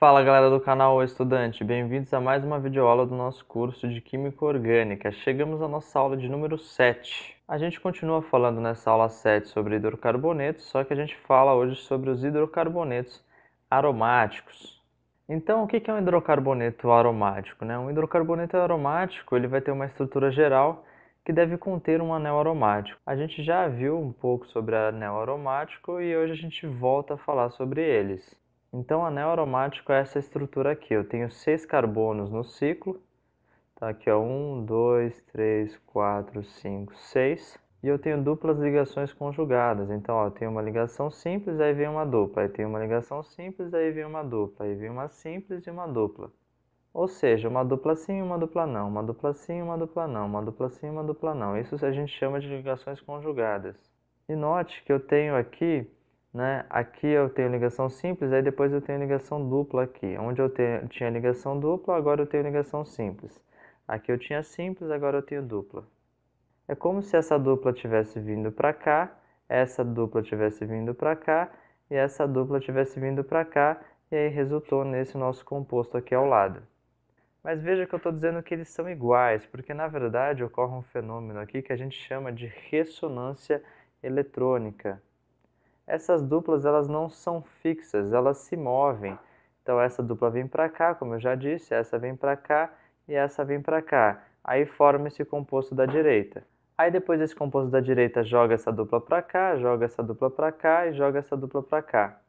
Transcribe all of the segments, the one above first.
Fala galera do canal O Estudante, bem-vindos a mais uma videoaula do nosso curso de Química Orgânica. Chegamos à nossa aula de número 7. A gente continua falando nessa aula 7 sobre hidrocarbonetos, só que a gente fala hoje sobre os hidrocarbonetos aromáticos. Então, o que é um hidrocarboneto aromático, né? Um hidrocarboneto aromático ele vai ter uma estrutura geral que deve conter um anel aromático. A gente já viu um pouco sobre anel aromático e hoje a gente volta a falar sobre eles. Então, anel aromático é essa estrutura aqui. Eu tenho 6 carbonos no ciclo. Tá aqui, ó, 1, 2, 3, 4, 5, 6. E eu tenho duplas ligações conjugadas. Então, ó, eu tenho uma ligação simples, aí vem uma dupla. Aí tem uma ligação simples, aí vem uma dupla. Aí vem uma simples e uma dupla. Ou seja, uma dupla sim e uma dupla não. Uma dupla sim e uma dupla não. Uma dupla sim e uma dupla não. Isso a gente chama de ligações conjugadas. E note que eu tenho aqui, né? Aqui eu tenho ligação simples, aí depois eu tenho ligação dupla aqui. Onde eu tinha ligação dupla, agora eu tenho ligação simples. Aqui eu tinha simples, agora eu tenho dupla. É como se essa dupla tivesse vindo para cá, essa dupla tivesse vindo para cá e essa dupla tivesse vindo para cá, e aí resultou nesse nosso composto aqui ao lado. Mas veja que eu estou dizendo que eles são iguais, porque na verdade ocorre um fenômeno aqui que a gente chama de ressonância eletrônica. Essas duplas elas não são fixas, elas se movem. Então essa dupla vem para cá, como eu já disse, essa vem para cá e essa vem para cá. Aí forma esse composto da direita. Aí depois esse composto da direita joga essa dupla para cá, joga essa dupla para cá e joga essa dupla para cá.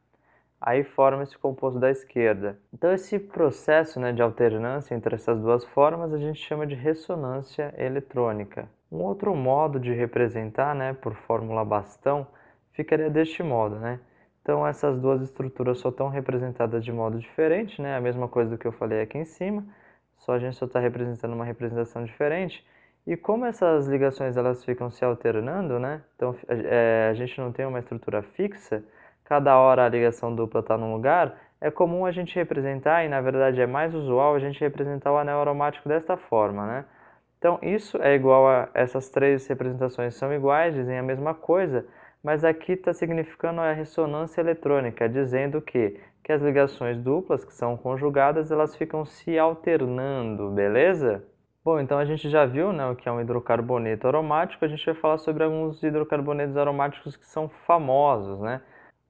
Aí forma esse composto da esquerda. Então esse processo, né, de alternância entre essas duas formas a gente chama de ressonância eletrônica. Um outro modo de representar, né, por fórmula bastão, ficaria deste modo, né? Então essas duas estruturas só estão representadas de modo diferente, né? A mesma coisa do que eu falei aqui em cima, só a gente só está representando uma representação diferente. E como essas ligações elas ficam se alternando, né? Então a gente não tem uma estrutura fixa, cada hora a ligação dupla está num lugar, é comum a gente representar, e na verdade é mais usual a gente representar o anel aromático desta forma, né? Então isso é igual a essas três representações são iguais, dizem a mesma coisa, mas aqui está significando a ressonância eletrônica, dizendo que as ligações duplas, que são conjugadas, elas ficam se alternando, beleza? Bom, então a gente já viu, né, o que é um hidrocarboneto aromático, a gente vai falar sobre alguns hidrocarbonetos aromáticos que são famosos, né?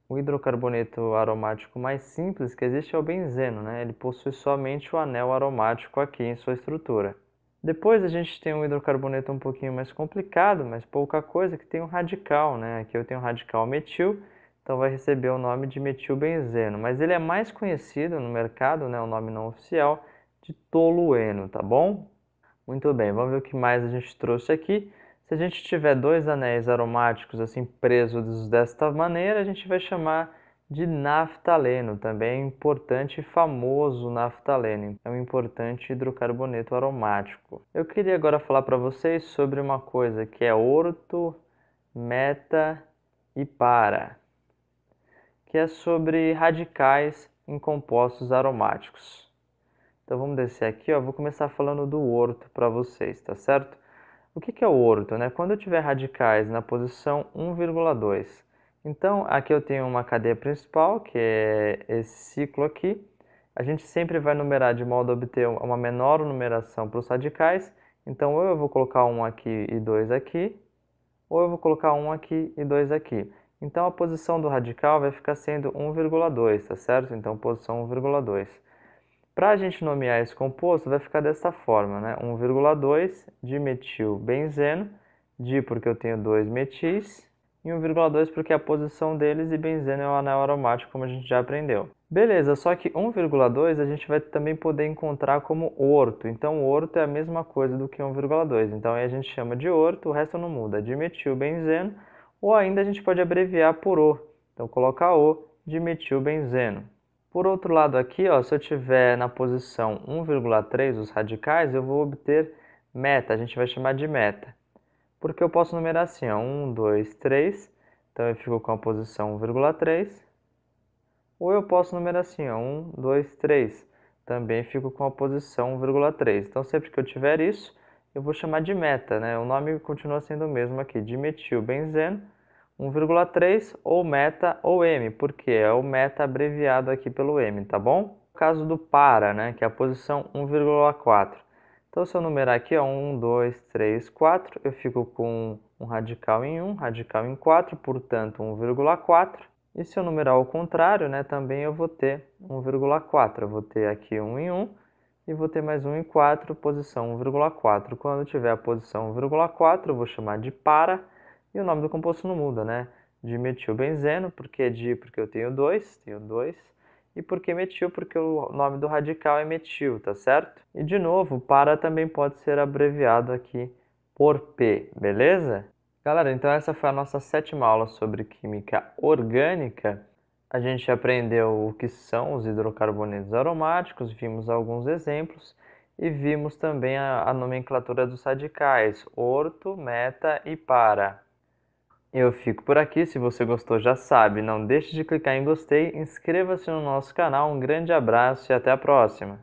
O hidrocarboneto aromático mais simples que existe é o benzeno, né? Ele possui somente o anel aromático aqui em sua estrutura. Depois a gente tem um hidrocarboneto um pouquinho mais complicado, mas pouca coisa, que tem um radical, né? Aqui eu tenho um radical metil, então vai receber o nome de metilbenzeno, mas ele é mais conhecido no mercado, né, o nome não oficial, de tolueno, tá bom? Muito bem, vamos ver o que mais a gente trouxe aqui. Se a gente tiver dois anéis aromáticos assim presos desta maneira, a gente vai chamar de naftaleno, também é importante e famoso naftaleno, é um importante hidrocarboneto aromático. Eu queria agora falar para vocês sobre uma coisa que é orto, meta e para, que é sobre radicais em compostos aromáticos. Então vamos descer aqui, ó, vou começar falando do orto para vocês, tá certo? O que é o orto, né? Quando eu tiver radicais na posição 1,2. Então, aqui eu tenho uma cadeia principal, que é esse ciclo aqui. A gente sempre vai numerar de modo a obter uma menor numeração para os radicais. Então, ou eu vou colocar um aqui e dois aqui, ou eu vou colocar um aqui e dois aqui. Então, a posição do radical vai ficar sendo 1,2, tá certo? Então, posição 1,2. Para a gente nomear esse composto, vai ficar dessa forma, né? 1,2 de metilbenzeno, di porque eu tenho dois metis, e 1,2 porque é a posição deles, e benzeno é o anel aromático, como a gente já aprendeu. Beleza, só que 1,2 a gente vai também poder encontrar como orto. Então, o orto é a mesma coisa do que 1,2. Então, aí a gente chama de orto, o resto não muda, dimetilbenzeno, ou ainda a gente pode abreviar por O. Então, coloca O, dimetilbenzeno. Por outro lado aqui, ó, se eu tiver na posição 1,3 os radicais, eu vou obter meta, a gente vai chamar de meta. Porque eu posso numerar assim, ó, 1, 2, 3, então eu fico com a posição 1,3. Ou eu posso numerar assim, ó, 1, 2, 3, também fico com a posição 1,3. Então sempre que eu tiver isso, eu vou chamar de meta, né? O nome continua sendo o mesmo aqui, dimetilbenzeno, 1,3 ou meta ou M, porque é o meta abreviado aqui pelo M, tá bom? caso do para, né, que é a posição 1,4. Então, se eu numerar aqui, ó, 1, 2, 3, 4, eu fico com um radical em 1, radical em 4, portanto, 1,4. E se eu numerar ao contrário, né, também eu vou ter 1,4. Eu vou ter aqui 1 em 1 e vou ter mais 1 em 4, posição 1,4. Quando tiver a posição 1,4, eu vou chamar de para, e o nome do composto não muda, né? Dimetilbenzeno, porque di, porque eu tenho 2, e porque metil, porque o nome do radical é metil, tá certo? E de novo, para também pode ser abreviado aqui por P, beleza? Galera, então essa foi a nossa 7ª aula sobre química orgânica. A gente aprendeu o que são os hidrocarbonetos aromáticos, vimos alguns exemplos e vimos também a nomenclatura dos radicais, orto, meta e para. Eu fico por aqui, se você gostou já sabe, não deixe de clicar em gostei, inscreva-se no nosso canal, um grande abraço e até a próxima!